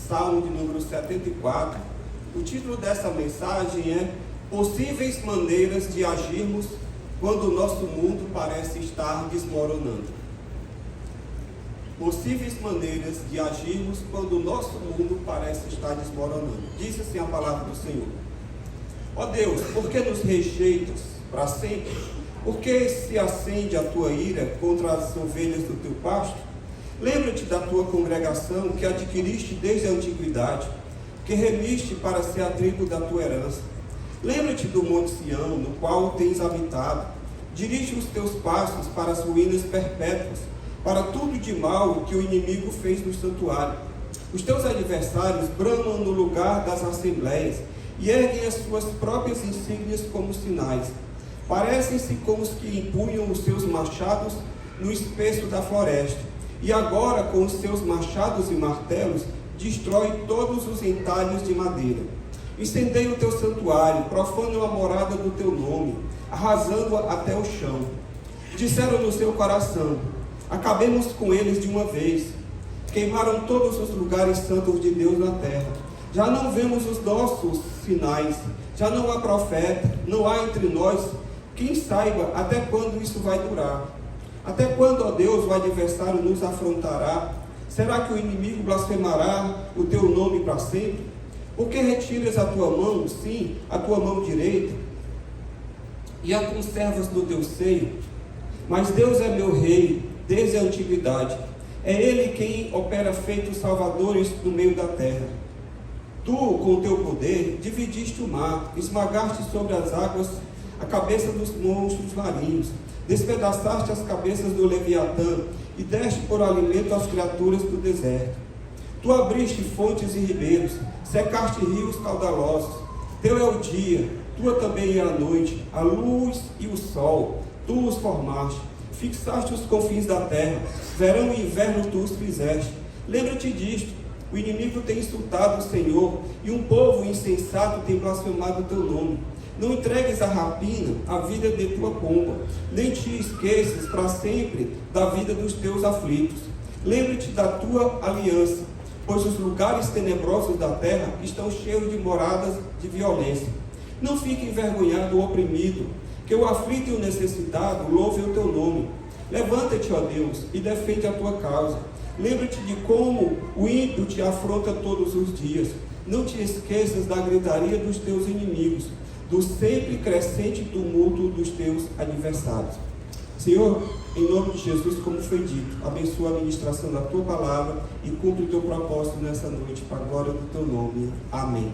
Salmo de número 74. O título dessa mensagem é Possíveis Maneiras de Agirmos quando o nosso mundo parece estar desmoronando. Possíveis maneiras de agirmos quando o nosso mundo parece estar desmoronando. Diz assim a palavra do Senhor. Ó Deus, por que nos rejeitas para sempre? Por que se acende a tua ira contra as ovelhas do teu pasto? Lembra-te da tua congregação que adquiriste desde a antiguidade, que remiste para ser a tribo da tua herança. Lembra-te do Monte Sião, no qual tens habitado. Dirige os teus passos para as ruínas perpétuas, para tudo de mal que o inimigo fez no santuário. Os teus adversários bramam no lugar das assembleias e erguem as suas próprias insígnias como sinais. Parecem-se como os que empunham os seus machados no espesso da floresta. E agora, com os seus machados e martelos, destrói todos os entalhos de madeira. Incendeia o teu santuário, profanam a morada do teu nome, arrasando-a até o chão. Disseram no seu coração, acabemos com eles de uma vez. Queimaram todos os lugares santos de Deus na terra. Já não vemos os nossos sinais, já não há profeta, não há entre nós quem saiba até quando isso vai durar. Até quando, ó Deus, o adversário nos afrontará? Será que o inimigo blasfemará o teu nome para sempre? Por que retiras a tua mão, sim, a tua mão direita, e a conservas no teu seio? Mas Deus é meu rei, desde a antiguidade. É Ele quem opera feitos salvadores no meio da terra. Tu, com o teu poder, dividiste o mar, esmagaste sobre as águas a cabeça dos monstros marinhos, despedaçaste as cabeças do Leviatã e deste por alimento às criaturas do deserto. Tu abriste fontes e ribeiros, secaste rios caudalosos. Teu é o dia, tua também é a noite, a luz e o sol, tu os formaste. Fixaste os confins da terra, verão e inverno tu os fizeste. Lembra-te disto, o inimigo tem insultado o Senhor, e um povo insensato tem blasfemado o teu nome. Não entregues a rapina a vida de tua pomba, nem te esqueças para sempre da vida dos teus aflitos. Lembra-te da tua aliança, pois os lugares tenebrosos da terra estão cheios de moradas de violência. Não fique envergonhado o oprimido, que o aflito e o necessitado louve o teu nome. Levanta-te, ó Deus, e defende a tua causa. Lembra-te de como o ímpio te afronta todos os dias. Não te esqueças da gritaria dos teus inimigos, do sempre crescente tumulto dos teus adversários. Senhor, em nome de Jesus, como foi dito, abençoa a ministração da tua palavra e cumpre o teu propósito nessa noite, para a glória do teu nome. Amém.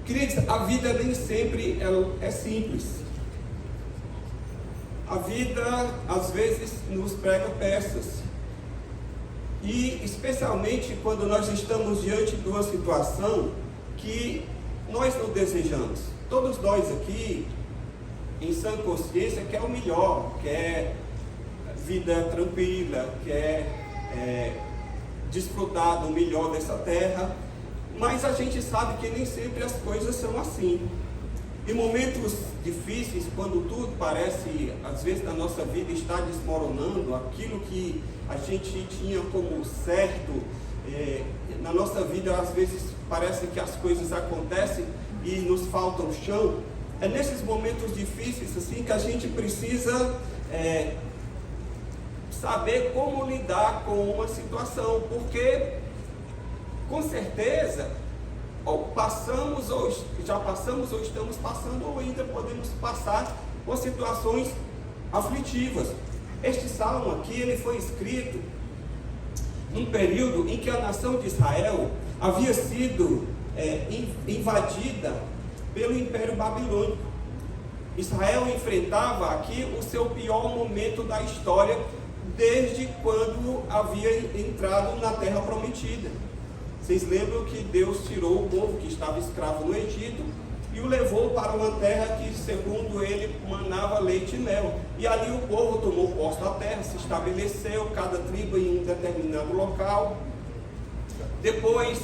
Queridos, a vida nem sempre é simples. A vida, às vezes, nos prega peças. E, especialmente, quando nós estamos diante de uma situação que nós não desejamos. Todos nós aqui, em sã consciência, quer o melhor, quer vida tranquila, quer desfrutar do melhor dessa terra, mas a gente sabe que nem sempre as coisas são assim. Em momentos difíceis, quando tudo parece, às vezes, na nossa vida está desmoronando, aquilo que a gente tinha como certo, na nossa vida, às vezes, parece que as coisas acontecem e nos falta o chão. É nesses momentos difíceis assim que a gente precisa saber como lidar com uma situação, porque com certeza ou passamos, ou já passamos, ou estamos passando, ou ainda podemos passar por situações aflitivas. Este salmo aqui, ele foi escrito num período em que a nação de Israel havia sido invadida pelo Império Babilônico. Israel enfrentava aqui o seu pior momento da história desde quando havia entrado na Terra Prometida. Vocês lembram que Deus tirou o povo que estava escravo no Egito e o levou para uma terra que, segundo ele, manava leite e mel. E ali o povo tomou posse da terra, se estabeleceu, cada tribo em um determinado local. Depois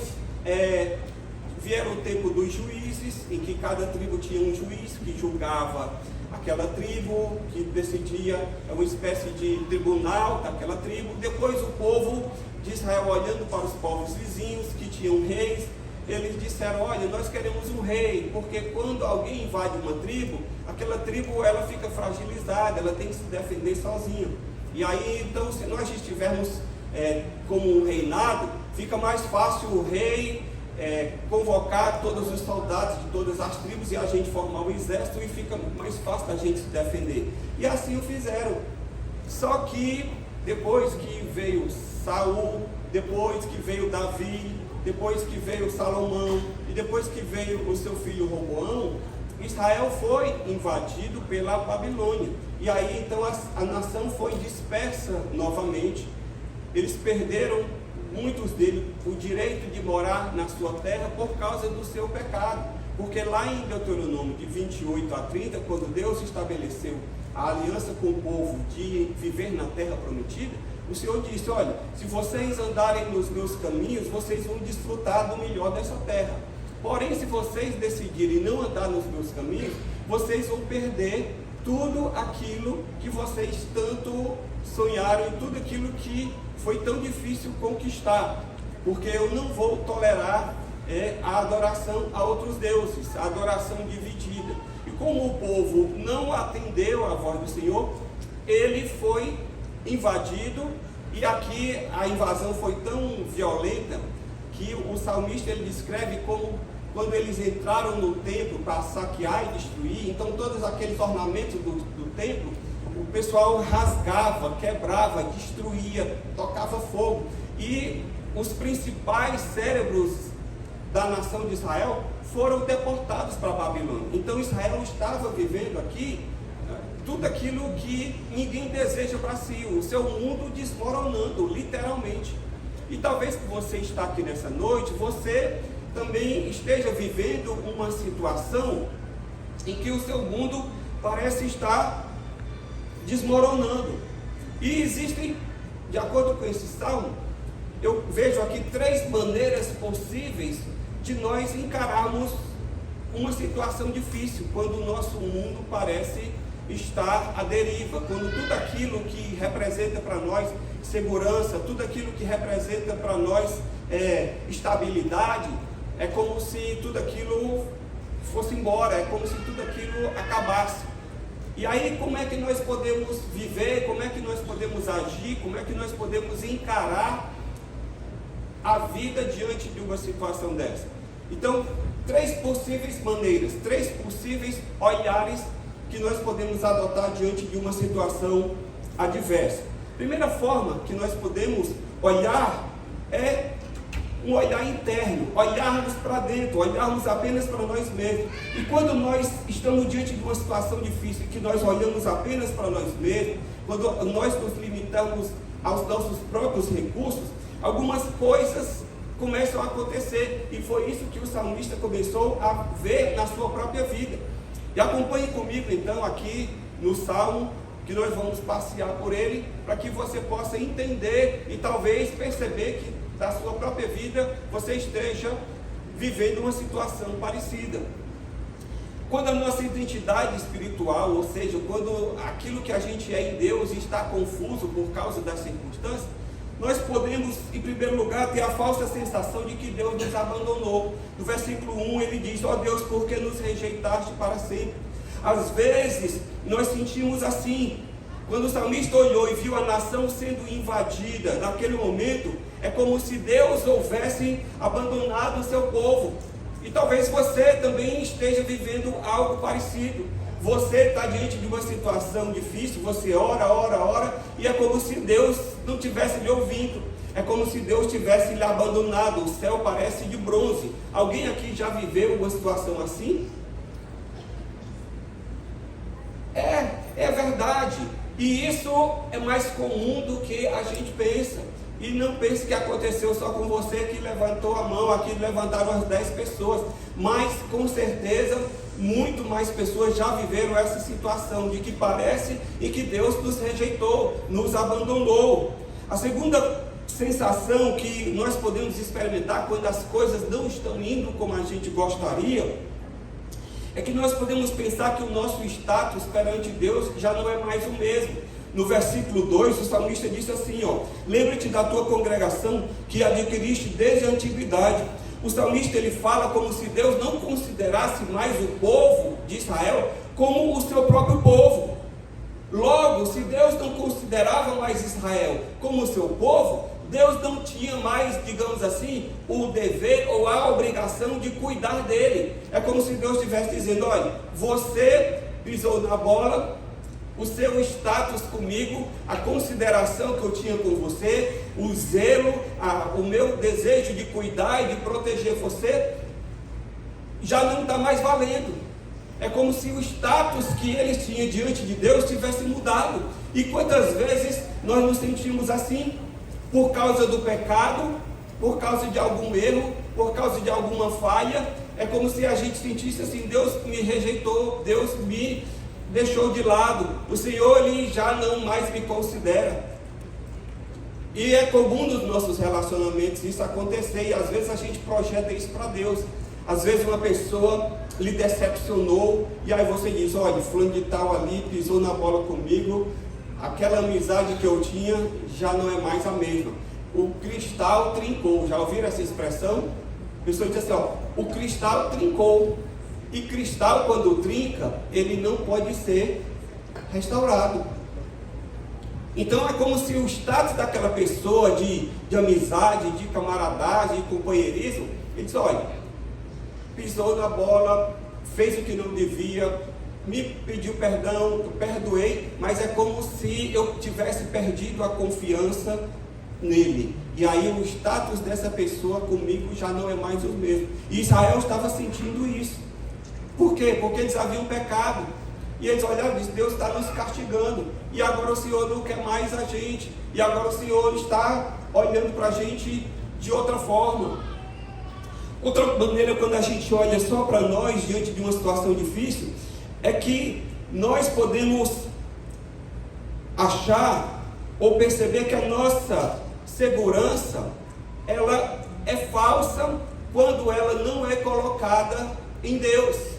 vieram o tempo dos juízes, em que cada tribo tinha um juiz que julgava aquela tribo, que decidia uma espécie de tribunal daquela tribo. Depois o povo de Israel, olhando para os povos vizinhos que tinham reis, eles disseram: olha, nós queremos um rei, porque quando alguém invade uma tribo, aquela tribo ela fica fragilizada, ela tem que se defender sozinha. E aí então, se nós estivermos como um reinado, fica mais fácil o rei convocar todos os soldados de todas as tribos e a gente formar um exército, e fica mais fácil da gente se defender. E assim o fizeram. Só que depois que veio Saul, depois que veio Davi, depois que veio Salomão e depois que veio o seu filho Roboão, Israel foi invadido pela Babilônia. E aí então a nação foi dispersa novamente. Eles perderam, muitos deles, o direito de morar na sua terra por causa do seu pecado. Porque lá em Deuteronômio de 28 a 30, quando Deus estabeleceu a aliança com o povo de viver na terra prometida, o Senhor disse: olha, se vocês andarem nos meus caminhos, vocês vão desfrutar do melhor dessa terra. Porém, se vocês decidirem não andar nos meus caminhos, vocês vão perder tudo aquilo que vocês tanto sonharam e tudo aquilo que foi tão difícil conquistar. Porque eu não vou tolerar a adoração a outros deuses, a adoração dividida. E como o povo não atendeu à voz do Senhor, ele foi invadido, e aqui a invasão foi tão violenta que o salmista ele descreve como quando eles entraram no templo para saquear e destruir. Então todos aqueles ornamentos do templo, o pessoal rasgava, quebrava, destruía, tocava fogo, e os principais cérebros da nação de Israel foram deportados para a Babilônia. Então Israel estava vivendo aqui tudo aquilo que ninguém deseja para si, o seu mundo desmoronando, literalmente. E talvez que você está aqui nessa noite, você também esteja vivendo uma situação em que o seu mundo parece estar desmoronando. E existem, de acordo com esse salmo, eu vejo aqui 3 maneiras possíveis de nós encararmos uma situação difícil, quando o nosso mundo parece estar à deriva, quando tudo aquilo que representa para nós segurança, tudo aquilo que representa para nós estabilidade, é como se tudo aquilo fosse embora, é como se tudo aquilo acabasse. E aí como é que nós podemos viver, como é que nós podemos agir, como é que nós podemos encarar a vida diante de uma situação dessa? Então, 3 possíveis maneiras, 3 possíveis olhares que nós podemos adotar diante de uma situação adversa. Primeira forma que nós podemos olhar é um olhar interno, olharmos para dentro, olharmos apenas para nós mesmos. E quando nós estamos diante de uma situação difícil, que nós olhamos apenas para nós mesmos, quando nós nos limitamos aos nossos próprios recursos, algumas coisas começam a acontecer, e foi isso que o salmista começou a ver na sua própria vida. E acompanhe comigo então aqui no Salmo, que nós vamos passear por ele, para que você possa entender e talvez perceber que da sua própria vida você esteja vivendo uma situação parecida. Quando a nossa identidade espiritual, ou seja, quando aquilo que a gente é em Deus está confuso por causa das circunstâncias, nós podemos, em primeiro lugar, ter a falsa sensação de que Deus nos abandonou. No versículo 1 ele diz: ó Deus, por que nos rejeitaste para sempre? Às vezes nós sentimos assim. Quando o salmista olhou e viu a nação sendo invadida, naquele momento é como se Deus houvesse abandonado o seu povo. E talvez você também esteja vivendo algo parecido. Você está diante de uma situação difícil, você ora, e é como se Deus não tivesse lhe ouvindo. É como se Deus tivesse lhe abandonado. O céu parece de bronze. Alguém aqui já viveu uma situação assim? É verdade. E isso é mais comum do que a gente pensa. E não pense que aconteceu só com você que levantou a mão. Aqui levantaram as 10 pessoas. Mas com certeza muito mais pessoas já viveram essa situação de que parece e que Deus nos rejeitou, nos abandonou. A segunda sensação que nós podemos experimentar quando as coisas não estão indo como a gente gostaria, é que nós podemos pensar que o nosso status perante Deus já não é mais o mesmo. no versículo 2, o salmista disse assim, ó: lembra-te da tua congregação que adquiriste desde a antiguidade. O salmista, ele fala como se Deus não considerasse mais o povo de Israel como o seu próprio povo. Logo, se Deus não considerava mais Israel como o seu povo, Deus não tinha mais, digamos assim, o dever ou a obrigação de cuidar dele. É como se Deus estivesse dizendo: olha, você pisou na bola, o seu status comigo, a consideração que eu tinha com você, o zelo, o meu desejo de cuidar e de proteger você, já não está mais valendo. É como se o status que eles tinham diante de Deus tivesse mudado. E quantas vezes nós nos sentimos assim? Por causa do pecado, por causa de algum erro, por causa de alguma falha. É como se a gente sentisse assim: Deus me rejeitou, Deus me deixou de lado, o Senhor, Ele já não mais me considera. E é comum nos nossos relacionamentos isso acontecer, e às vezes a gente projeta isso para Deus. Às vezes uma pessoa lhe decepcionou, e aí você diz: olha, fulano de tal ali pisou na bola comigo, aquela amizade que eu tinha já não é mais a mesma. O cristal trincou. Já ouviram essa expressão? A pessoa diz assim: ó, o cristal trincou. E cristal, quando trinca, ele não pode ser restaurado. Então é como se o status daquela pessoa de amizade, de camaradagem, de companheirismo, ele diz: olha, pisou na bola, fez o que não devia, me pediu perdão, eu perdoei, mas é como se eu tivesse perdido a confiança nele. E aí o status dessa pessoa comigo já não é mais o mesmo. E Israel estava sentindo isso. Por quê? Porque eles haviam pecado. E eles olharam e disseram: Deus está nos castigando. E agora o Senhor não quer mais a gente. E agora o Senhor está olhando para a gente de outra forma. Outra maneira, quando a gente olha só para nós diante de uma situação difícil, é que nós podemos achar ou perceber que a nossa segurança, ela é falsa quando ela não é colocada em Deus.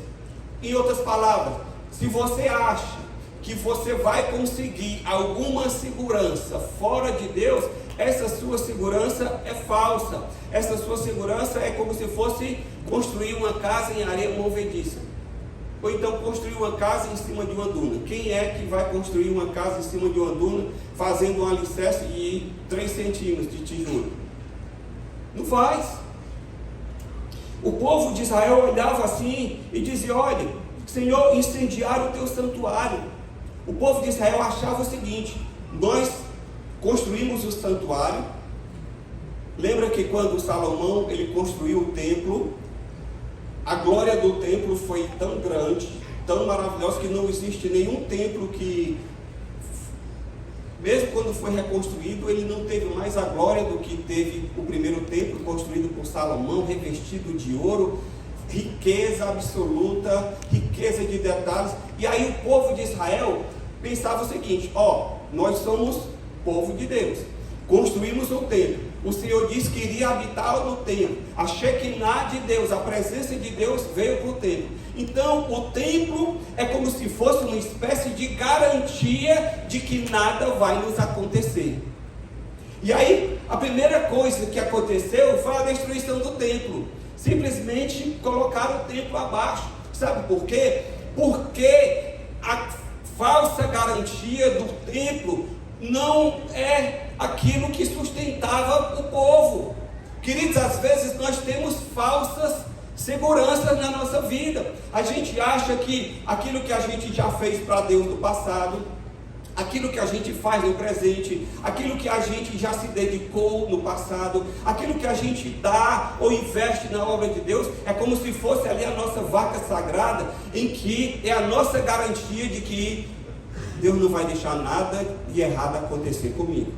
Em outras palavras, se você acha que você vai conseguir alguma segurança fora de Deus, essa sua segurança é falsa. Essa sua segurança é como se fosse construir uma casa em areia movediça, ou então construir uma casa em cima de uma duna. Quem é que vai construir uma casa em cima de uma duna fazendo um alicerce de 3 centímetros de tijolo? Não faz. O povo de Israel olhava assim e dizia: olha, Senhor, incendiaram o teu santuário. O povo de Israel achava o seguinte: nós construímos o santuário. Lembra que quando Salomão ele construiu o templo, a glória do templo foi tão grande, tão maravilhosa, que não existe nenhum templo que, mesmo quando foi reconstruído, ele não teve mais a glória do que teve o primeiro templo, construído por Salomão, revestido de ouro, riqueza absoluta, riqueza de detalhes. E aí o povo de Israel pensava o seguinte: ó, nós somos povo de Deus, construímos o templo, o Senhor disse que iria habitar no templo, a Shekinah de Deus, a presença de Deus veio para o templo. Então o templo é como se fosse uma espécie de garantia de que nada vai nos acontecer. E aí a primeira coisa que aconteceu foi a destruição do templo. Simplesmente colocaram o templo abaixo. Sabe por quê? Porque a falsa garantia do templo não é aquilo que sustentava o povo. Queridos, às vezes nós temos falsas seguranças na nossa vida. A gente acha que aquilo que a gente já fez para Deus no passado, aquilo que a gente faz no presente, aquilo que a gente já se dedicou no passado, aquilo que a gente dá ou investe na obra de Deus, é como se fosse ali a nossa vaca sagrada, em que é a nossa garantia de que Deus não vai deixar nada de errado acontecer comigo.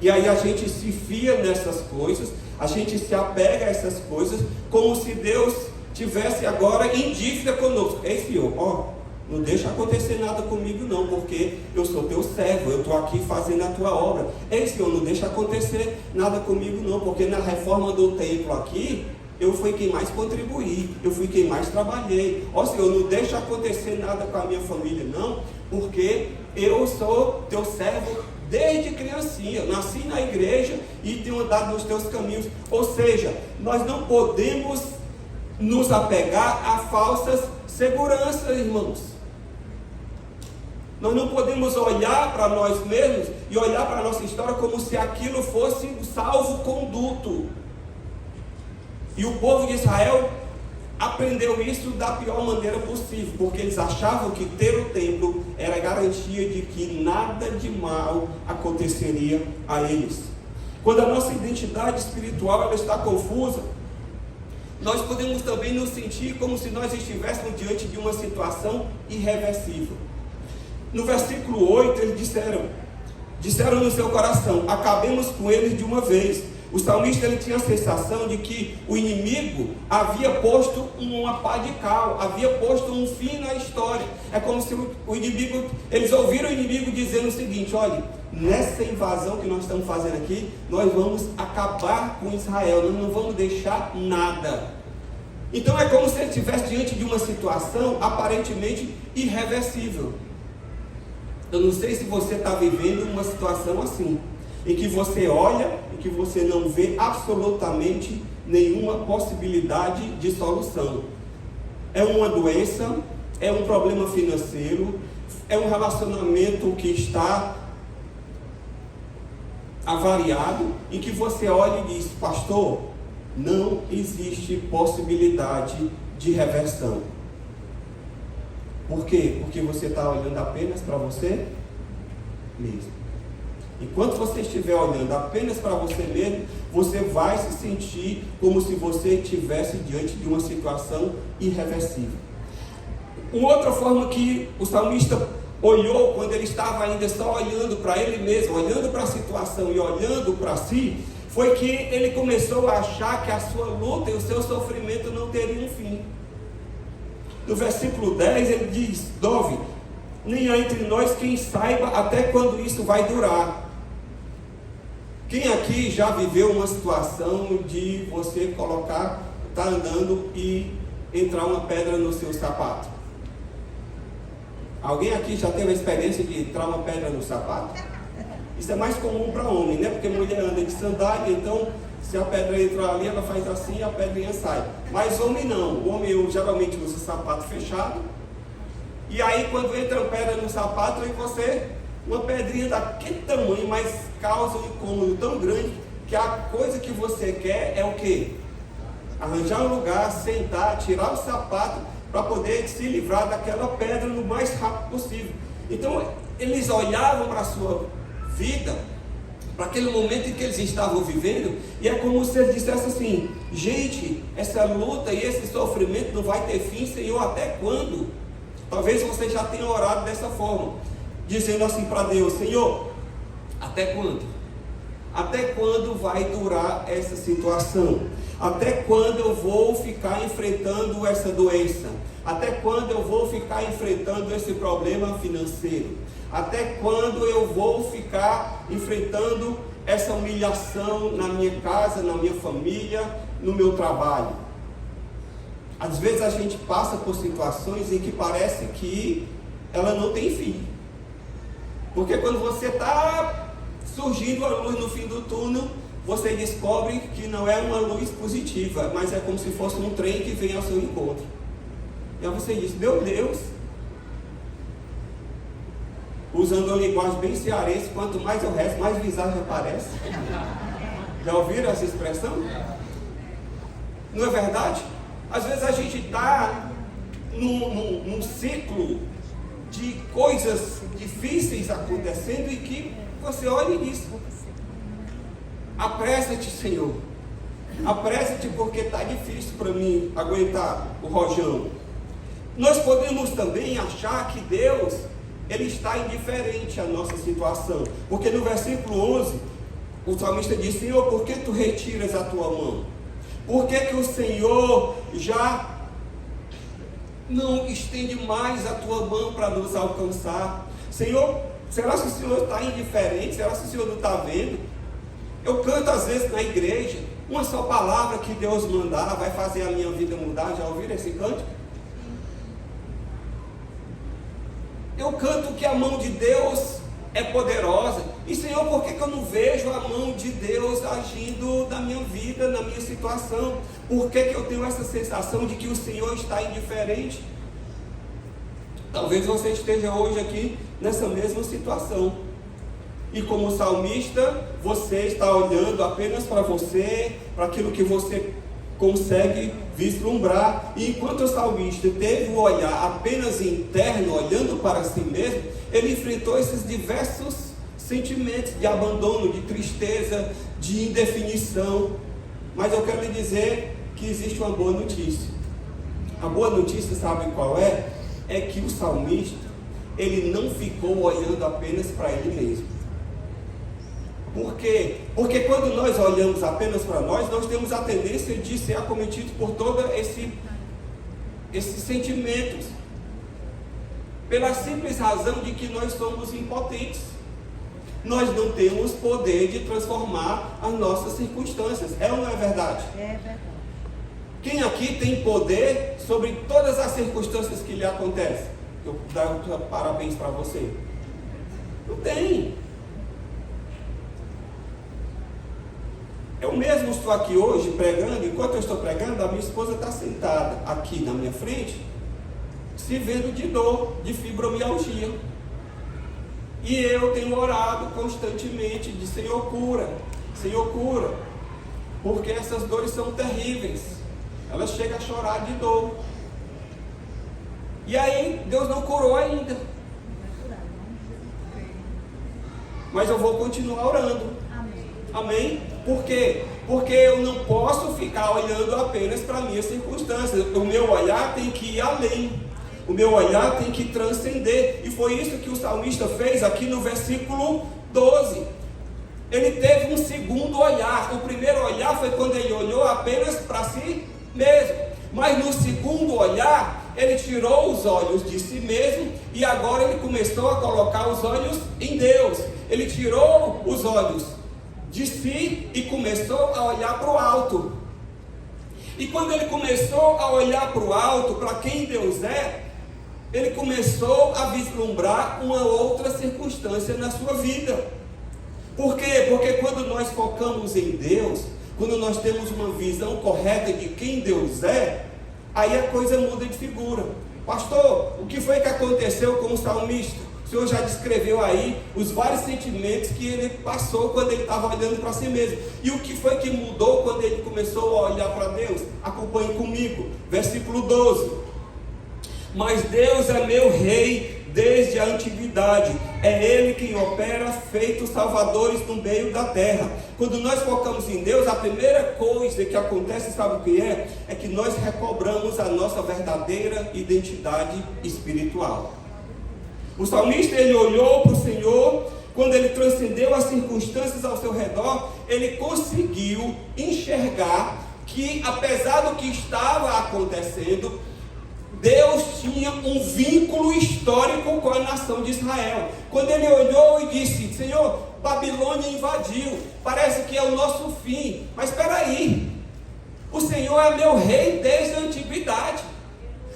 E aí a gente se fia nessas coisas, a gente se apega a essas coisas, como se Deus tivesse agora em dívida conosco. Ei, Senhor, ó, não deixa acontecer nada comigo não, porque eu sou teu servo, eu estou aqui fazendo a tua obra. Ei, Senhor, não deixa acontecer nada comigo não, porque na reforma do templo aqui, eu fui quem mais contribuí, eu fui quem mais trabalhei. Ó Senhor, não deixa acontecer nada com a minha família não, porque eu sou teu servo desde criancinha, nasci na igreja e tenho andado nos teus caminhos. Ou seja, nós não podemos nos apegar a falsas seguranças, irmãos. Nós não podemos olhar para nós mesmos e olhar para a nossa história como se aquilo fosse um salvo-conduto. E o povo de Israel aprendeu isso da pior maneira possível, porque eles achavam que ter o templo era garantia de que nada de mal aconteceria a eles. Quando a nossa identidade espiritual ela está confusa, nós podemos também nos sentir como se nós estivéssemos diante de uma situação irreversível. No versículo 8 eles disseram no seu coração: acabemos com eles de uma vez. O salmista ele tinha a sensação de que o inimigo havia posto uma pá de cal, havia posto um fim na história. É como se o inimigo, eles ouviram o inimigo dizendo o seguinte: olha, nessa invasão que nós estamos fazendo aqui, nós vamos acabar com Israel, nós não vamos deixar nada. Então é como se ele estivesse diante de uma situação aparentemente irreversível. Eu não sei se você está vivendo uma situação assim, em que você olha e que você não vê absolutamente nenhuma possibilidade de solução. É uma doença, é um problema financeiro, é um relacionamento que está avariado, em que você olha e diz: pastor, não existe possibilidade de reversão. Por quê? Porque você está olhando apenas para você mesmo. Enquanto você estiver olhando apenas para você mesmo, você vai se sentir como se você estivesse diante de uma situação irreversível. Uma outra forma que o salmista olhou, quando ele estava ainda só olhando para ele mesmo, olhando para a situação e olhando para si, foi que ele começou a achar que a sua luta e o seu sofrimento não teriam fim. No versículo 10 ele diz: Dove, nem há entre nós quem saiba até quando isso vai durar. Quem aqui já viveu uma situação de você tá andando e entrar uma pedra no seu sapato? Alguém aqui já teve a experiência de entrar uma pedra no sapato? Isso é mais comum para homem, né? Porque mulher anda de sandália, então se a pedra entra ali, ela faz assim e a pedrinha sai. Mas homem não. O homem geralmente usa sapato fechado. E aí quando entra uma pedra no sapato, aí uma pedrinha daquele tamanho, mas causa um incômodo tão grande, que a coisa que você quer é o quê? Arranjar um lugar, sentar, tirar o sapato, para poder se livrar daquela pedra no mais rápido possível. Então eles olhavam para a sua vida, para aquele momento em que eles estavam vivendo, e é como se eles dissessem assim: gente, essa luta e esse sofrimento não vai ter fim, Senhor, até quando? Talvez você já tenha orado dessa forma, dizendo assim para Deus: Senhor, até quando? Até quando vai durar essa situação? Até quando eu vou ficar enfrentando essa doença? Até quando eu vou ficar enfrentando esse problema financeiro? Até quando eu vou ficar enfrentando essa humilhação na minha casa, na minha família, no meu trabalho? Às vezes a gente passa por situações em que parece que ela não tem fim. Porque quando você está surgindo a luz no fim do túnel, você descobre que não é uma luz positiva, mas é como se fosse um trem que vem ao seu encontro. E aí você diz: meu Deus, usando a linguagem bem cearense, quanto mais eu rezo, mais visagem aparece. Já ouviram essa expressão? Não é verdade? Às vezes a gente está num ciclo de coisas difíceis acontecendo e que você olha e diz: apressa-te, Senhor, apressa-te, porque está difícil para mim aguentar o rojão. Nós podemos também achar que Deus, Ele está indiferente à nossa situação, porque no versículo 11 o salmista diz: Senhor, por que tu retiras a tua mão? Por que o Senhor já não estende mais a tua mão para nos alcançar? Senhor, será que o Senhor está indiferente? Será que o Senhor não está vendo? Eu canto às vezes na igreja, uma só palavra que Deus mandar vai fazer a minha vida mudar. Já ouviram esse cântico? Eu canto que a mão de Deus é poderosa. E Senhor, por que eu não vejo a mão de Deus agindo na minha vida, na minha situação? Por que eu tenho essa sensação de que o Senhor está indiferente? Talvez você esteja hoje aqui nessa mesma situação. E como salmista, você está olhando apenas para você, para aquilo que você consegue vislumbrar. E enquanto o salmista teve o olhar apenas interno, olhando para si mesmo, ele enfrentou esses diversos sentimentos de abandono, de tristeza, de indefinição. Mas eu quero lhe dizer que existe uma boa notícia. A boa notícia, sabe qual é? É que o salmista, ele não ficou olhando apenas para ele mesmo. Por quê? Porque quando nós olhamos apenas para nós temos a tendência de ser acometidos por todos esses sentimentos, pela simples razão de que nós somos impotentes. Nós não temos poder de transformar as nossas circunstâncias. É ou não é verdade? É verdade. Quem aqui tem poder sobre todas as circunstâncias que lhe acontecem? Eu dou parabéns para você. Não tem. Eu mesmo estou aqui hoje pregando. Enquanto eu estou pregando, a minha esposa está sentada aqui na minha frente, se vendo de dor, de fibromialgia. E eu tenho orado constantemente de Senhor cura, porque essas dores são terríveis. Ela chega a chorar de dor. E aí Deus não curou ainda. Mas eu vou continuar orando. Amém? Por quê? Porque eu não posso ficar olhando apenas para as minhas circunstâncias. O meu olhar tem que ir além. O meu olhar tem que transcender. E foi isso que o salmista fez aqui no versículo 12. Ele teve um segundo olhar. O primeiro olhar foi quando ele olhou apenas para si mesmo. Mas no segundo olhar, ele tirou os olhos de si mesmo e agora ele começou a colocar os olhos em Deus. Ele tirou os olhos de si e começou a olhar para o alto. E quando ele começou a olhar para o alto, para quem Deus é, ele começou a vislumbrar uma outra circunstância na sua vida. Por quê? Porque quando nós focamos em Deus, quando nós temos uma visão correta de quem Deus é, aí a coisa muda de figura. Pastor, o que foi que aconteceu com o salmista? O Senhor já descreveu aí os vários sentimentos que ele passou quando ele estava olhando para si mesmo. E o que foi que mudou quando ele começou a olhar para Deus? Acompanhe comigo, versículo 12. Mas Deus é meu rei desde a antiguidade, é Ele quem opera feitos salvadores no meio da terra. Quando nós focamos em Deus, a primeira coisa que acontece, sabe o que é? É que nós recobramos a nossa verdadeira identidade espiritual. O salmista, ele olhou para o Senhor, quando ele transcendeu as circunstâncias ao seu redor, ele conseguiu enxergar que, apesar do que estava acontecendo, Deus tinha um vínculo histórico com a nação de Israel. Quando ele olhou e disse: Senhor, Babilônia invadiu, parece que é o nosso fim, mas espera aí, o Senhor é meu rei desde a antiguidade.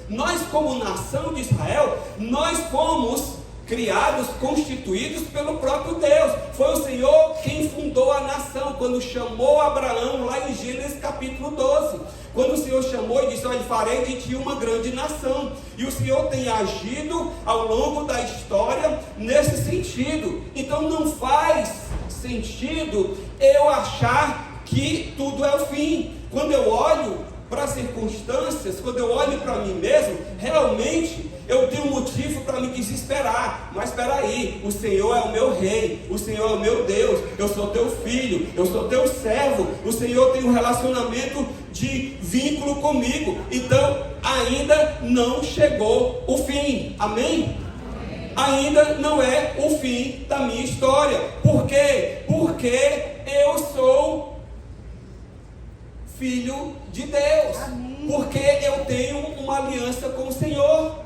Nós, como nação de Israel, nós fomos criados, constituídos pelo próprio Deus. Foi o Senhor quem fundou a nação, quando chamou Abraão, lá em Gênesis capítulo 12. Quando o Senhor chamou e disse: olha, farei de ti uma grande nação. E o Senhor tem agido ao longo da história nesse sentido. Então não faz sentido eu achar que tudo é o fim. Quando eu olho para as circunstâncias, quando eu olho para mim mesmo, realmente eu tenho motivo para me desesperar. Mas espera aí, o Senhor é o meu rei, o Senhor é o meu Deus, eu sou teu filho, eu sou teu servo, o Senhor tem um relacionamento de vínculo comigo. Então ainda não chegou o fim. Amém? Ainda não é o fim da minha história. Por quê? Porque eu sou filho de Deus. Amém. Porque eu tenho uma aliança com o Senhor.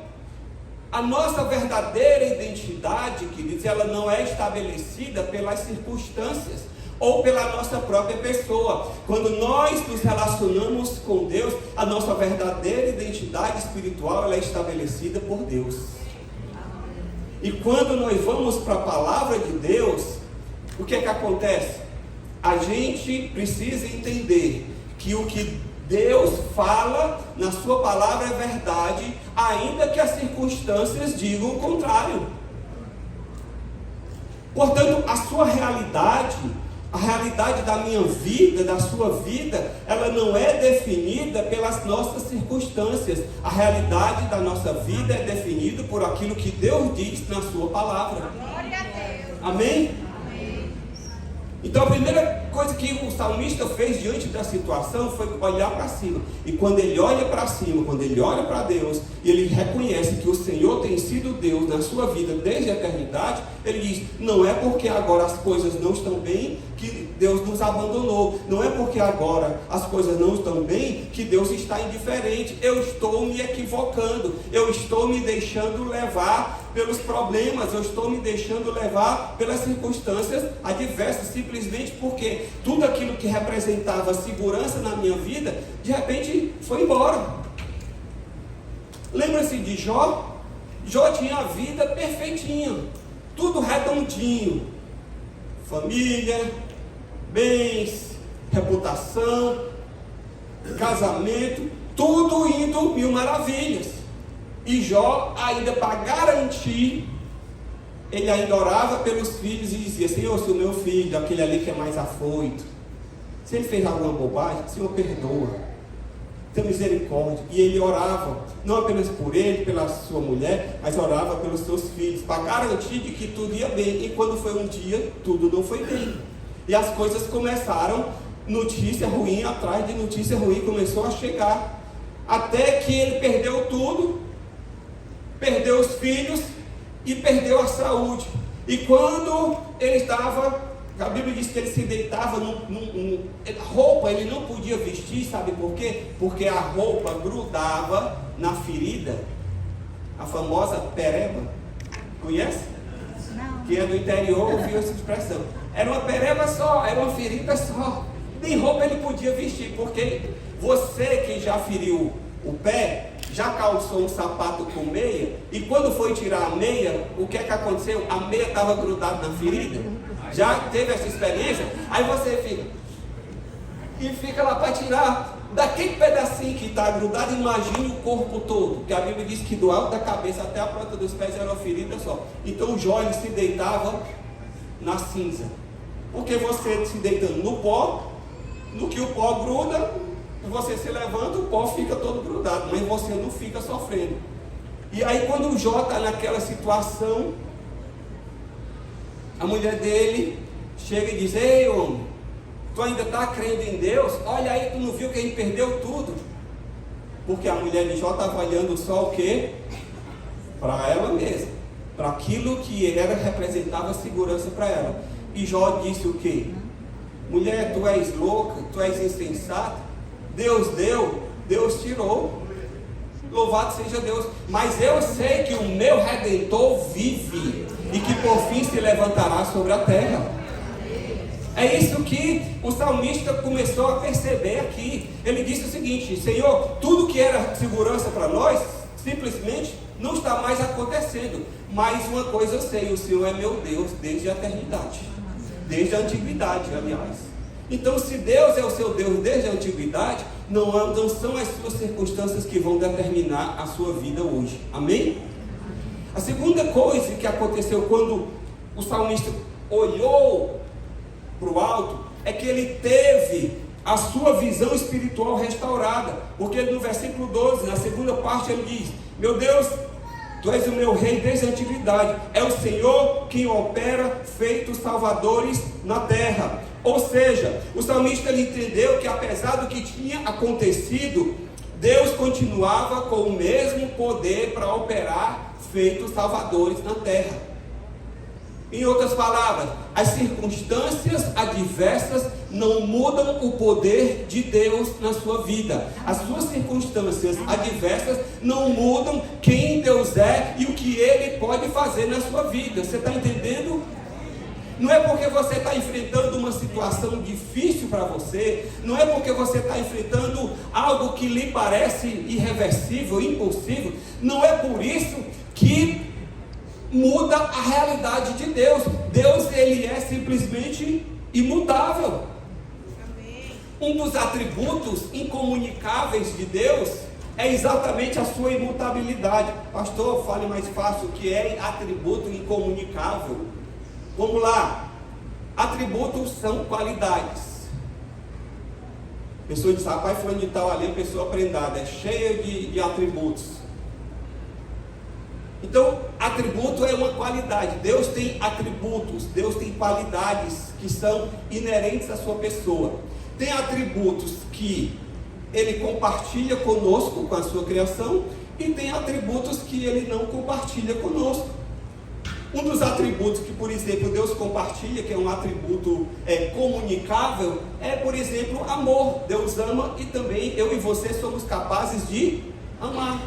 A nossa verdadeira identidade, queridos, ela não é estabelecida pelas circunstâncias. ou pela nossa própria pessoa. Quando nós nos relacionamos com Deus, a nossa verdadeira identidade espiritual ela é estabelecida por Deus. E quando nós vamos para a palavra de Deus, o que é que acontece? A gente precisa entender que o que Deus fala na sua palavra é verdade, ainda que as circunstâncias digam o contrário. Portanto, a sua realidade, a realidade da minha vida, da sua vida, ela não é definida pelas nossas circunstâncias. A realidade da nossa vida é definida por aquilo que Deus diz na sua palavra. Glória a Deus. Amém? Então a primeira coisa que o salmista fez diante da situação foi olhar para cima. E quando ele olha para cima, quando ele olha para Deus, e ele reconhece que o Senhor tem sido Deus na sua vida desde a eternidade, ele diz, não é porque agora as coisas não estão bem que Deus nos abandonou. Não é porque agora as coisas não estão bem que Deus está indiferente. Eu estou me equivocando, eu estou me deixando levar pelos problemas, eu estou me deixando levar pelas circunstâncias adversas, simplesmente porque tudo aquilo que representava segurança na minha vida, de repente foi embora. Lembra-se de Jó? Jó tinha a vida perfeitinha, tudo redondinho, família, bens, reputação, casamento, tudo indo mil maravilhas. E Jó, ainda para garantir, ele ainda orava pelos filhos e dizia, Senhor, se o meu filho, aquele ali que é mais afoito, se ele fez alguma bobagem, Senhor, perdoa, tenha misericórdia. E ele orava, não apenas por ele, pela sua mulher, mas orava pelos seus filhos, para garantir de que tudo ia bem. E quando foi um dia, tudo não foi bem. E as coisas começaram, notícia ruim atrás de notícia ruim começou a chegar, até que ele perdeu tudo, perdeu os filhos e perdeu a saúde. E quando ele estava, a Bíblia diz que ele se deitava roupa ele não podia vestir, sabe por quê? Porque a roupa grudava na ferida, a famosa pereba. Conhece? Não. Quem é do interior ouviu essa expressão. Era uma pereba só, era uma ferida só. Nem roupa ele podia vestir, porque você que já feriu o pé, já calçou um sapato com meia, e quando foi tirar a meia, o que é que aconteceu? A meia estava grudada na ferida. Já teve essa experiência? Aí você fica lá para tirar daquele pedacinho que está grudado. Imagine o corpo todo, que a Bíblia diz que do alto da cabeça até a planta dos pés era uma ferida só. Então o Jó ele se deitava na cinza, porque você se deitando no pó, no que o pó gruda, você se levanta, o pó fica todo grudado, mas você não fica sofrendo. E aí quando o Jó está naquela situação, a mulher dele chega e diz, ei homem, tu ainda está crendo em Deus? Olha aí, tu não viu que a gente perdeu tudo? Porque a mulher de Jó estava olhando só o quê? Para ela mesma, para aquilo que representava segurança para ela. E Jó disse o quê? Mulher, tu és louca, tu és insensata. Deus deu, Deus tirou. Louvado seja Deus. Mas eu sei que o meu Redentor vive e que por fim se levantará sobre a terra. É isso que o salmista começou a perceber aqui. Ele disse o seguinte: Senhor, tudo que era segurança para nós, simplesmente não está mais acontecendo. Mas uma coisa eu sei, o Senhor é meu Deus desde a eternidade, desde a antiguidade, aliás. Então, se Deus é o seu Deus desde a antiguidade, não são as suas circunstâncias que vão determinar a sua vida hoje. Amém? A segunda coisa que aconteceu quando o salmista olhou para o alto, é que ele teve a sua visão espiritual restaurada. Porque no versículo 12, na segunda parte, ele diz: meu Deus, tu és o meu rei desde a antiguidade, é o Senhor quem opera feitos salvadores na terra. Ou seja, o salmista ele entendeu que apesar do que tinha acontecido, Deus continuava com o mesmo poder para operar feitos salvadores na terra. Em outras palavras, as circunstâncias adversas não mudam o poder de Deus na sua vida. As suas circunstâncias adversas não mudam quem Deus é e o que Ele pode fazer na sua vida. Você está entendendo? não é porque você está enfrentando uma situação difícil para você, não é porque você está enfrentando algo que lhe parece irreversível, impossível, não é por isso que muda a realidade de Deus. Deus, ele é simplesmente imutável. Um dos atributos incomunicáveis de Deus é exatamente a sua imutabilidade. Pastor, fale mais fácil o que é atributo incomunicável. Vamos lá. Atributos são qualidades. A pessoa diz, rapaz, fulano de tal ali, a pessoa prendada, é cheia de atributos. Então, atributo é uma qualidade. Deus tem atributos, Deus tem qualidades que são inerentes à sua pessoa. Tem atributos que ele compartilha conosco, com a sua criação, e tem atributos que ele não compartilha conosco. Um dos atributos que, por exemplo, Deus compartilha, que é um atributo comunicável, é, por exemplo, amor. Deus ama e também eu e você somos capazes de amar.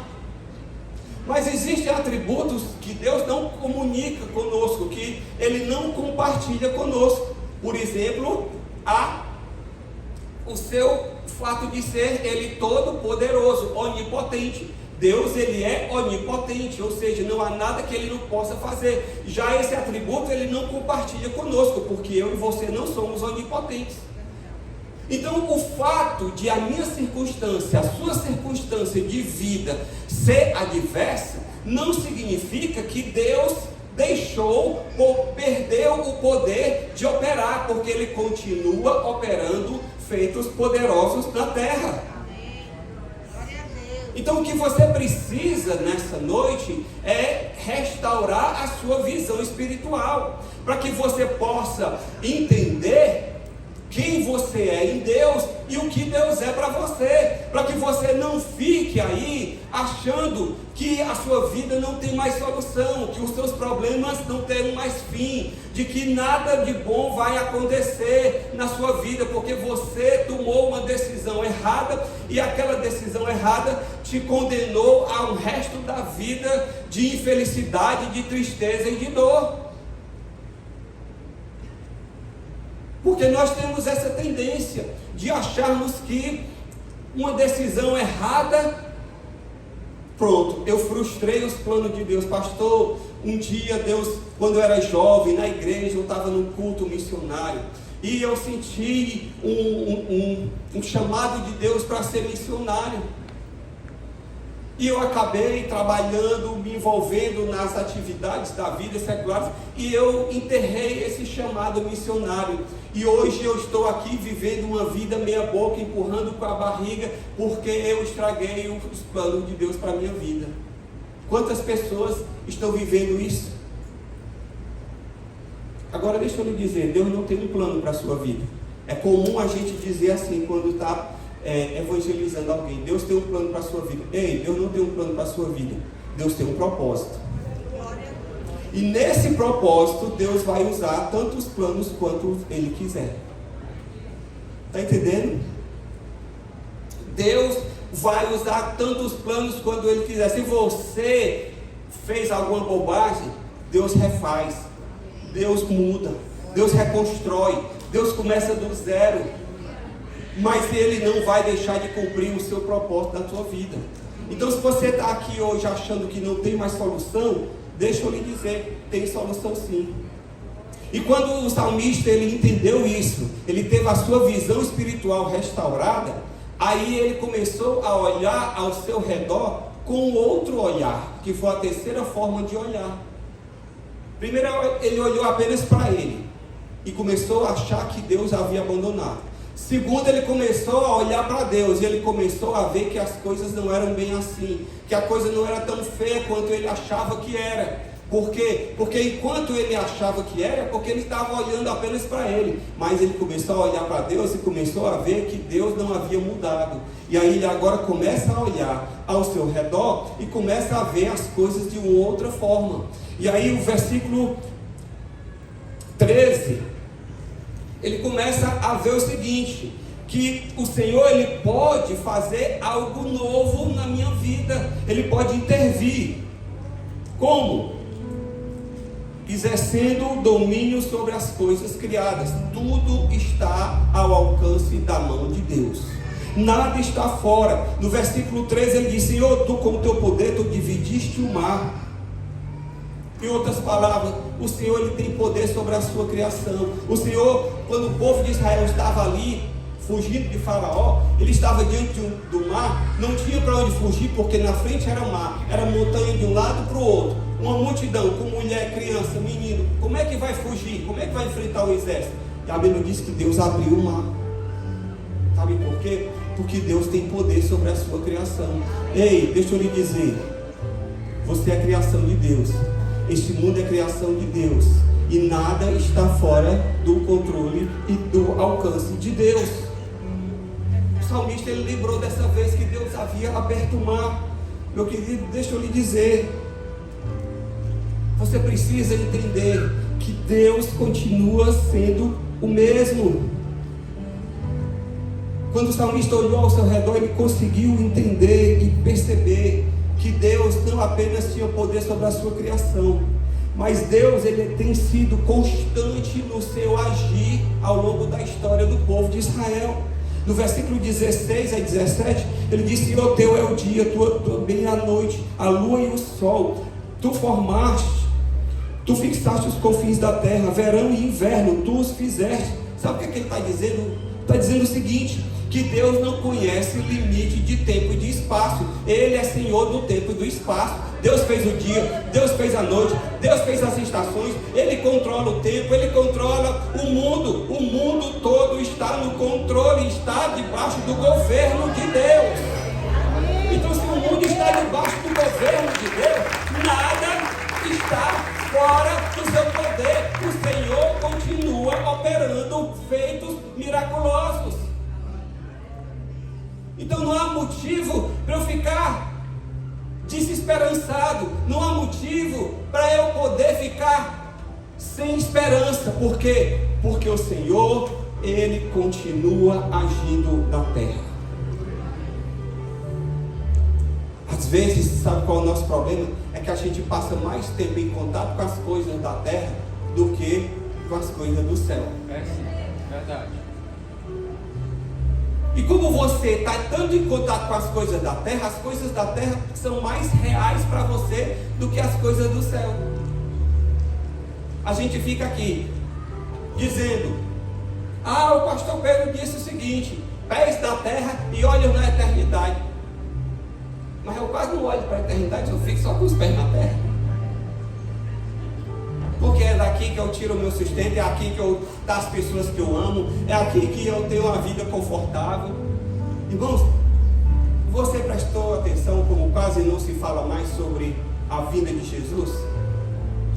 Mas existem atributos que Deus não comunica conosco, que ele não compartilha conosco. Por exemplo, o seu fato de ser ele todo poderoso, onipotente. Deus, ele é onipotente, ou seja, não há nada que ele não possa fazer. Já esse atributo ele não compartilha conosco, porque eu e você não somos onipotentes. Então, o fato de a minha circunstância, a sua circunstância de vida ser adversa, não significa que Deus deixou ou perdeu o poder de operar, porque ele continua operando feitos poderosos na terra. Então o que você precisa nessa noite é restaurar a sua visão espiritual, para que você possa entender quem você é em Deus e o que Deus é para você, para que você não fique aí achando que a sua vida não tem mais solução, que os seus problemas não têm mais fim, de que nada de bom vai acontecer na sua vida, porque você tomou uma decisão errada e aquela decisão errada te condenou a um resto da vida de infelicidade, de tristeza e de dor. Porque nós temos essa tendência de acharmos que uma decisão errada, pronto, eu frustrei os planos de Deus. Pastor, um dia Deus, quando eu era jovem, na igreja, eu estava num culto missionário, e eu senti um chamado de Deus para ser missionário. E eu acabei trabalhando, me envolvendo nas atividades da vida secular, e eu enterrei esse chamado missionário. E hoje eu estou aqui vivendo uma vida meia boca, empurrando com a barriga, porque eu estraguei os planos de Deus para a minha vida. Quantas pessoas estão vivendo isso? Agora deixa eu lhe dizer, Deus não tem um plano para a sua vida. É comum a gente dizer assim, quando está evangelizando alguém, Deus tem um plano para a sua vida. Ei, Deus não tem um plano para a sua vida, Deus tem um propósito. E nesse propósito, Deus vai usar tantos planos quanto Ele quiser. Está entendendo? Deus vai usar tantos planos quanto Ele quiser. Se você fez alguma bobagem, Deus refaz, Deus muda, Deus reconstrói, Deus começa do zero. Mas Ele não vai deixar de cumprir o seu propósito na sua vida. Então, se você está aqui hoje achando que não tem mais solução, deixa eu lhe dizer, tem solução sim. E quando o salmista ele entendeu isso, ele teve a sua visão espiritual restaurada, aí ele começou a olhar ao seu redor com outro olhar, que foi a terceira forma de olhar. Primeiro, ele olhou apenas para ele e começou a achar que Deus havia abandonado. Segundo, ele começou a olhar para Deus e ele começou a ver que as coisas não eram bem assim, que a coisa não era tão feia quanto ele achava que era. Por quê? Porque enquanto ele achava que era, porque ele estava olhando apenas para ele, mas ele começou a olhar para Deus e começou a ver que Deus não havia mudado. E aí ele agora começa a olhar ao seu redor e começa a ver as coisas de uma outra forma. E aí o versículo 13... ele começa a ver o seguinte, que o Senhor ele pode fazer algo novo na minha vida, Ele pode intervir. Como? exercendo domínio sobre as coisas criadas. Tudo está ao alcance da mão de Deus. Nada está fora. No versículo 13 ele diz: Senhor, tu com o teu poder, tu dividiste o mar. Em outras palavras, o Senhor ele tem poder sobre a sua criação. O Senhor, quando o povo de Israel estava ali, fugindo de Faraó, ele estava diante do mar, não tinha para onde fugir, porque na frente era mar, era montanha de um lado para o outro, uma multidão, com mulher, criança, menino. Como é que vai fugir? Como é que vai enfrentar o exército? E a Bíblia diz que Deus abriu o mar. Sabe por quê? Porque Deus tem poder sobre a sua criação. Ei, deixa eu lhe dizer, você é a criação de Deus. Este mundo é criação de Deus, e nada está fora do controle e do alcance de Deus. O salmista ele lembrou dessa vez que Deus havia aberto o mar. Meu querido, deixa eu lhe dizer, você precisa entender que Deus continua sendo o mesmo. Quando o salmista olhou ao seu redor, ele conseguiu entender e perceber que Deus não apenas tinha poder sobre a sua criação, mas Deus ele tem sido constante no seu agir ao longo da história do povo de Israel. No versículo 16 a 17, ele diz: Senhor, teu é o dia, tua bem a noite, a lua e o sol. Tu formaste, tu fixaste os confins da terra, verão e inverno, tu os fizeste. Sabe o que ele está dizendo? Está dizendo o seguinte: que Deus não conhece limite de tempo e de espaço. Ele é Senhor do tempo e do espaço. Deus fez o dia, Deus fez a noite, Deus fez as estações. Ele controla o tempo, Ele controla o mundo. O mundo todo está no controle, está debaixo do governo de Deus. Então, se o mundo está debaixo do governo de Deus, nada está fora do seu poder. O Senhor continua operando feitos miraculosos. Então não há motivo para eu ficar desesperançado, não há motivo para eu poder ficar sem esperança. Por quê? Porque o Senhor, Ele continua agindo na terra. Às vezes, sabe qual é o nosso problema? É que a gente passa mais tempo em contato com as coisas da terra do que com as coisas do céu. É sim, verdade. E como você está tanto em contato com as coisas da terra, as coisas da terra são mais reais para você do que as coisas do céu. A gente fica aqui dizendo: o pastor Pedro disse o seguinte: pés na terra e olhos na eternidade. Mas eu quase não olho para a eternidade, eu fico só com os pés na terra. Porque é daqui que eu tiro o meu sustento, é aqui que eu dou as pessoas que eu amo, é aqui que eu tenho uma vida confortável. Irmãos, você prestou atenção como quase não se fala mais sobre a vinda de Jesus?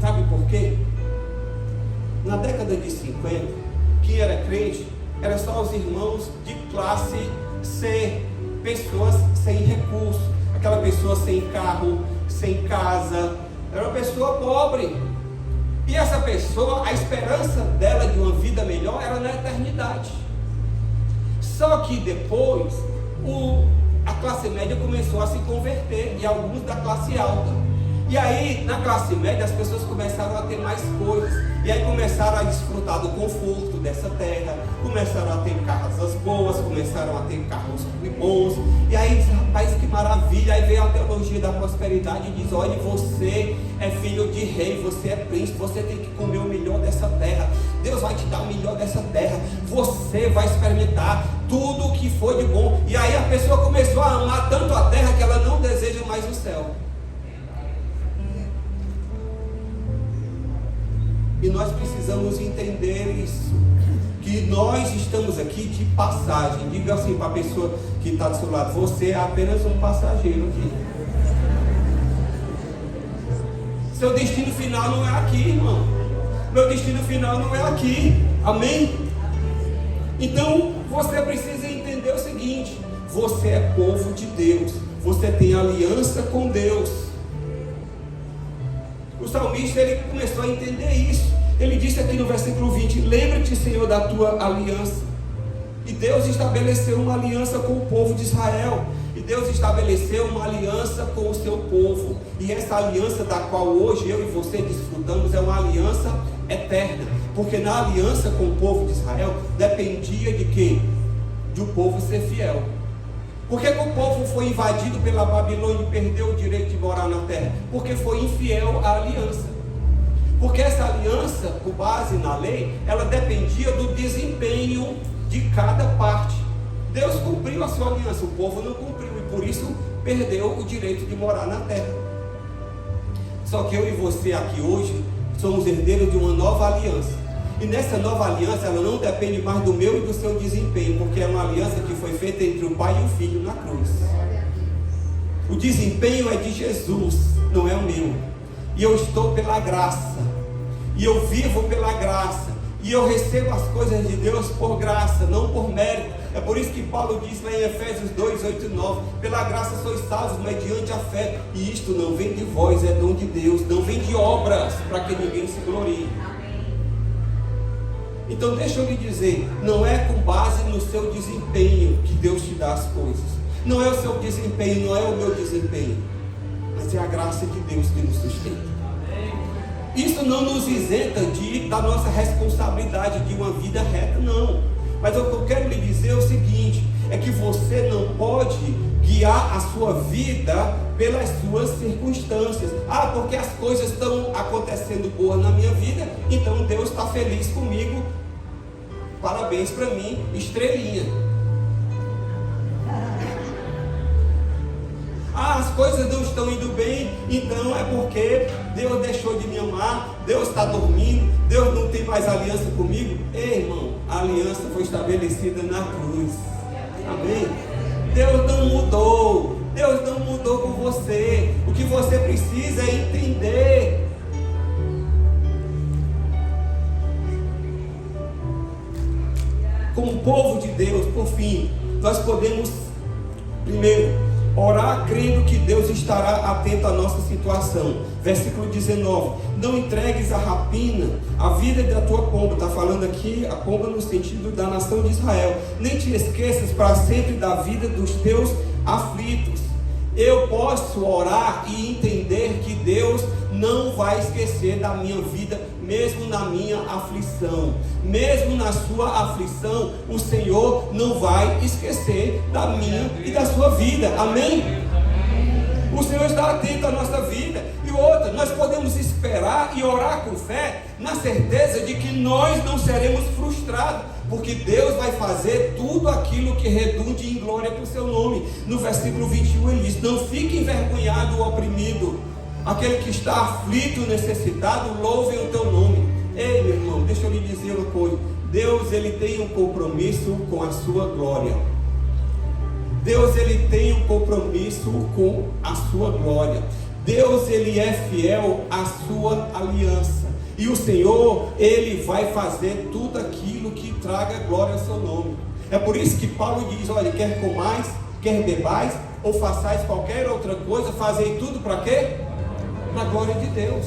Sabe por quê? Na década de 50, quem era crente era só os irmãos de classe C, pessoas sem recursos, aquela pessoa sem carro, sem casa, era uma pessoa pobre. E essa pessoa, a esperança dela de uma vida melhor era na eternidade. Só que depois, a classe média começou a se converter, e alguns da classe alta. E aí, na classe média, as pessoas começaram a ter mais coisas. E aí começaram a desfrutar do conforto dessa terra, começaram a ter casas boas, começaram a ter carros bons. E aí, rapaz, que maravilha. Aí veio a teologia da prosperidade e diz: olha, você é filho de rei, você é príncipe, você tem que comer o melhor dessa terra. Deus vai te dar o melhor dessa terra. Você vai experimentar tudo o que for de bom. E aí a pessoa começou a amar tanto a terra que ela não deseja mais o céu. E nós precisamos entender isso, que nós estamos aqui de passagem. Diga assim para a pessoa que está do seu lado: você é apenas um passageiro aqui. Seu destino final não é aqui, irmão. Meu destino final não é aqui. Amém? Então você precisa entender o seguinte: você é povo de Deus, você tem aliança com Deus. O salmista ele começou a entender isso. Ele disse aqui no versículo 20: lembra-te, Senhor, da tua aliança. E Deus estabeleceu uma aliança com o povo de Israel. E Deus estabeleceu uma aliança com o seu povo. E essa aliança da qual hoje eu e você desfrutamos é uma aliança eterna. Porque na aliança com o povo de Israel dependia de quê? De o povo ser fiel. Por que o povo foi invadido pela Babilônia e perdeu o direito de morar na terra? Porque foi infiel à aliança. Porque essa aliança, com base na lei, ela dependia do desempenho de cada parte. Deus cumpriu a sua aliança, o povo não cumpriu e por isso perdeu o direito de morar na terra. Só que eu e você aqui hoje somos herdeiros de uma nova aliança. E nessa nova aliança ela não depende mais do meu e do seu desempenho, porque é uma aliança que foi feita entre o Pai e o Filho na cruz. O desempenho é de Jesus, não é o meu. E eu estou pela graça, e eu vivo pela graça, e eu recebo as coisas de Deus por graça, não por mérito. É por isso que Paulo diz lá em Efésios 2, 8 e 9: pela graça sois salvos mediante a fé, e isto não vem de vós, é dom de Deus, não vem de obras, para que ninguém se glorie. Então deixa eu lhe dizer, não é com base no seu desempenho que Deus te dá as coisas. Não é o seu desempenho, não é o meu desempenho, mas é a graça de Deus que nos sustenta. Isso não nos isenta da nossa responsabilidade de uma vida reta, não. Mas o que eu quero lhe dizer é o seguinte, é que você não pode guiar a sua vida pelas suas circunstâncias. Ah, porque as coisas estão acontecendo boas na minha vida, então Deus está feliz comigo, parabéns para mim, estrelinha. Ah, as coisas não estão indo bem, então é porque Deus deixou de me amar, Deus está dormindo, Deus não tem mais aliança comigo. Ei, irmão, a aliança foi estabelecida na cruz. Amém? Deus não mudou, Deus não mudou com você. O que você precisa é entender. Como povo de Deus, por fim, nós podemos, primeiro, orar crendo que Deus estará atento à nossa situação. Versículo 19: não entregues a rapina a vida da tua pomba. Está falando aqui a pomba no sentido da nação de Israel. Nem te esqueças para sempre da vida dos teus aflitos. Eu posso orar e entender que Deus não vai esquecer da minha vida, mesmo na minha aflição. Mesmo na sua aflição, o Senhor não vai esquecer da minha e da sua vida. Amém? O Senhor está atento à nossa vida. E outra, nós podemos esperar e orar com fé, na certeza de que nós não seremos frustrados, porque Deus vai fazer tudo aquilo que redunde em glória para o seu nome. No versículo 21 ele diz: não fique envergonhado o oprimido, aquele que está aflito, necessitado, louve o teu nome. Ei, meu irmão, deixa eu lhe dizer uma coisa: Deus, ele tem um compromisso com a sua glória. Deus, ele tem um compromisso com a sua glória. Deus, ele é fiel à sua aliança. E o Senhor, ele vai fazer tudo aquilo que traga glória ao seu nome. É por isso que Paulo diz: olha, quer comais, quer bebais, ou façais qualquer outra coisa, fazei tudo para quê? Para a glória de Deus.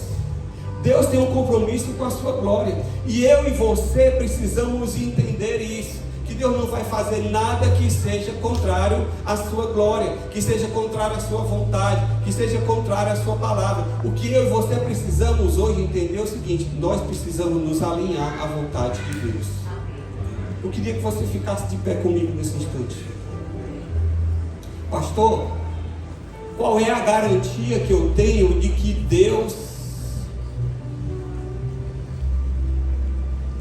Deus tem um compromisso com a sua glória. E eu e você precisamos entender isso. Que Deus não vai fazer nada que seja contrário à sua glória, que seja contrário à sua vontade, que seja contrário à sua palavra. O que eu e você precisamos hoje entender é o seguinte: nós precisamos nos alinhar à vontade de Deus. Eu queria que você ficasse de pé comigo nesse instante. Pastor, qual é a garantia que eu tenho de que Deus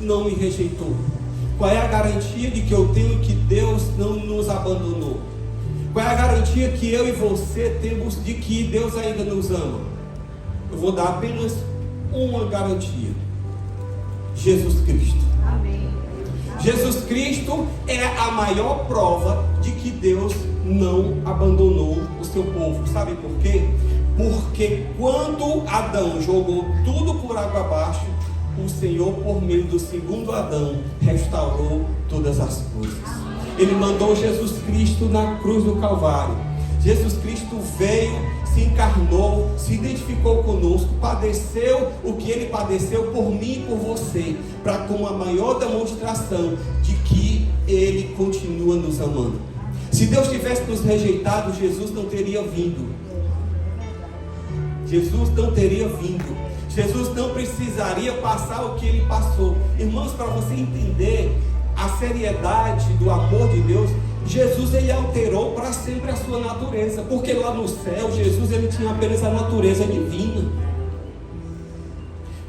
não me rejeitou? Qual é a garantia de que eu tenho que Deus não nos abandonou? Qual é a garantia que eu e você temos de que Deus ainda nos ama? Eu vou dar apenas uma garantia: Jesus Cristo. Amém. Jesus Cristo é a maior prova de que Deus não abandonou o seu povo. Sabe por quê? Porque quando Adão jogou tudo por água abaixo, o Senhor, por meio do segundo Adão, restaurou todas as coisas. Ele mandou Jesus Cristo na cruz do Calvário. Jesus Cristo veio, se encarnou, se identificou conosco, padeceu o que ele padeceu por mim e por você, para com a maior demonstração de que ele continua nos amando. Se Deus tivesse nos rejeitado, Jesus não teria vindo. Jesus não teria vindo. Jesus não precisaria passar o que ele passou. Irmãos, para você entender a seriedade do amor de Deus, Jesus ele alterou para sempre a sua natureza, porque lá no céu Jesus ele tinha apenas a natureza divina.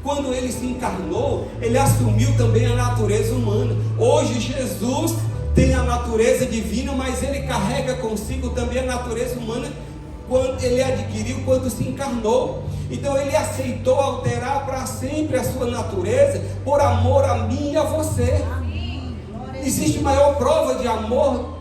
Quando ele se encarnou, ele assumiu também a natureza humana. Hoje Jesus tem a natureza divina, mas ele carrega consigo também a natureza humana quando ele adquiriu, quando se encarnou. Então ele aceitou alterar para sempre a sua natureza por amor a mim e a você. Existe maior prova de amor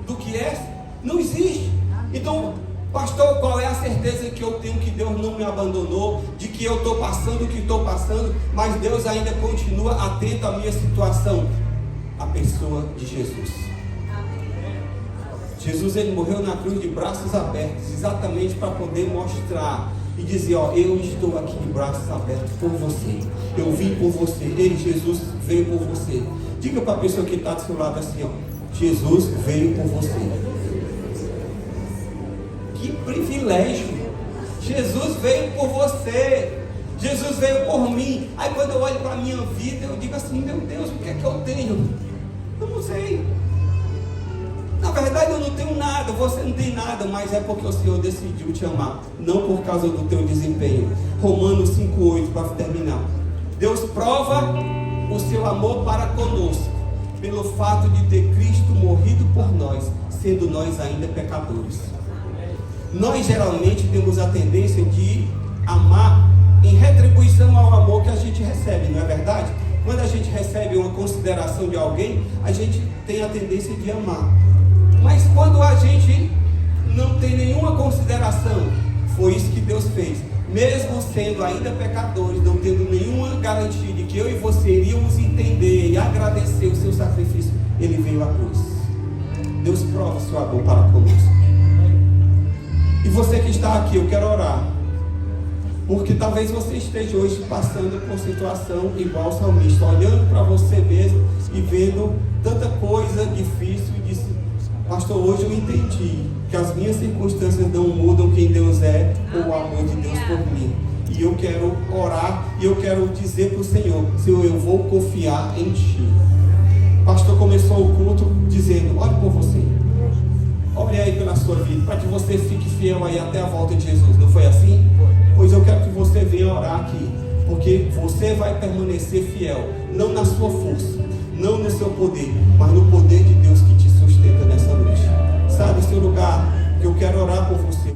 do que essa? Não existe. Então, pastor, qual é a certeza que eu tenho que Deus não me abandonou, de que eu estou passando o que estou passando, mas Deus ainda continua atento à minha situação? A pessoa de Jesus. Jesus ele morreu na cruz de braços abertos, exatamente para poder mostrar e dizer, ó, eu estou aqui de braços abertos por você, eu vim por você, ei, Jesus veio por você. Diga para a pessoa que está do seu lado assim, ó, Jesus veio por você. Que privilégio! Jesus veio por você, Jesus veio por mim. Aí quando eu olho para a minha vida, eu digo assim, meu Deus, o que é que eu tenho? Eu não sei. Na verdade eu não tenho nada, você não tem nada, mas é porque o Senhor decidiu te amar, não por causa do teu desempenho. Romanos 5,8 para terminar. Deus prova o seu amor para conosco, pelo fato de ter Cristo morrido por nós, sendo nós ainda pecadores. Nós geralmente temos a tendência de amar em retribuição ao amor que a gente recebe, não é verdade? Quando a gente recebe uma consideração de alguém, a gente tem a tendência de amar. Mas quando a gente não tem nenhuma consideração, foi isso que Deus fez. Mesmo sendo ainda pecadores, não tendo nenhuma garantia de que eu e você iríamos entender e agradecer o seu sacrifício, ele veio à cruz. Deus prova o seu amor para conosco. E você que está aqui, eu quero orar, porque talvez você esteja hoje passando por situação igual ao salmista, olhando para você mesmo e vendo tanta coisa difícil e disse, pastor, hoje eu entendi que as minhas circunstâncias não mudam quem Deus é ou o amor de Deus por mim. E eu quero orar e eu quero dizer para o Senhor, Senhor, eu vou confiar em Ti. O pastor começou o culto dizendo, ore por você. Ore aí pela sua vida, para que você fique fiel aí até a volta de Jesus. Não foi assim? Pois eu quero que você venha orar aqui, porque você vai permanecer fiel, não na sua força, não no seu poder, mas no poder de Deus que te sustenta nessa noite. Sai do seu lugar, que eu quero orar por você.